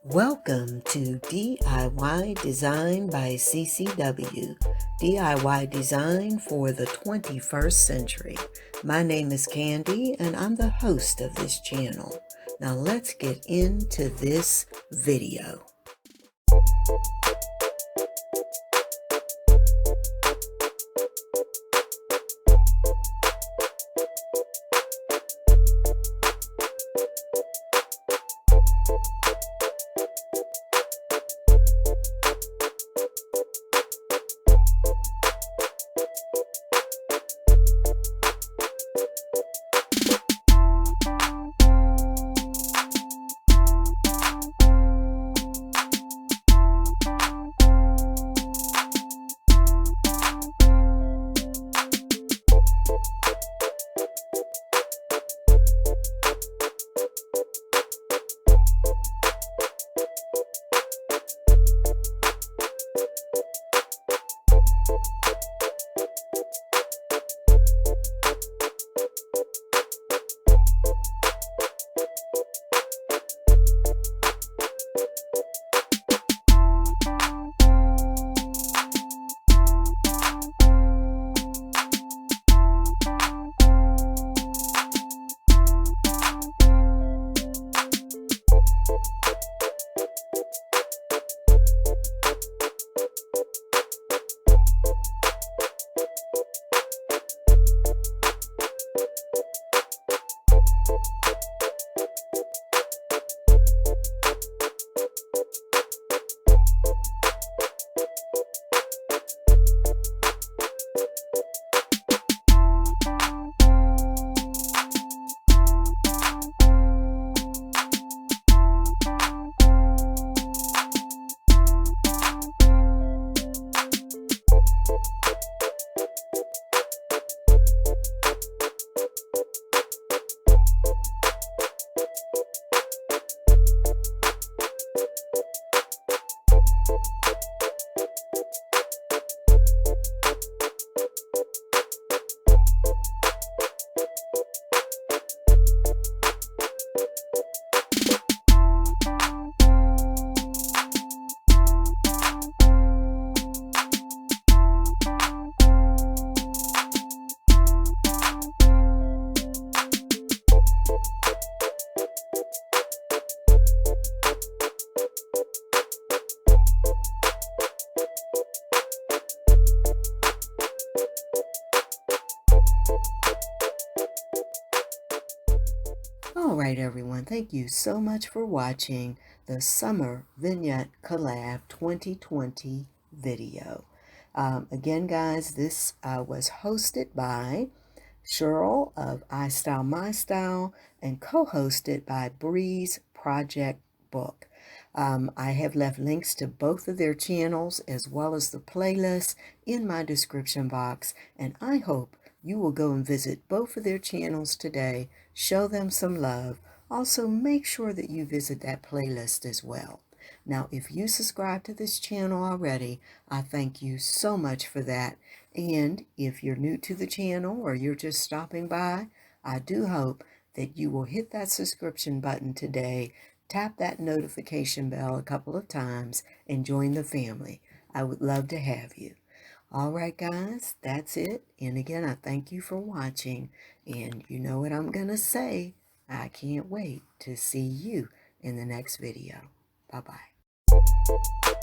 Welcome to DIY Design by CCW, DIY Design for the 21st Century. My name is Candy and I'm the host of this channel. Now let's get into this video. All right, everyone, thank you so much for watching the Summer Vignette Collab 2020 video. Again, guys, this was hosted by Sheryl of ISTYLEMYSTYLE and co-hosted by Breeze Project Book. I have left links to both of their channels as well as the playlist in my description box, and I hope you will go and visit both of their channels today, show them some love. Also, make sure that you visit that playlist as well. Now, if you subscribe to this channel already, I thank you so much for that. And if you're new to the channel or you're just stopping by, I do hope that you will hit that subscription button today, tap that notification bell a couple of times, and join the family. I would love to have you. All right, guys, that's it. And again, I thank you for watching. And you know what I'm going to say. I can't wait to see you in the next video. Bye-bye.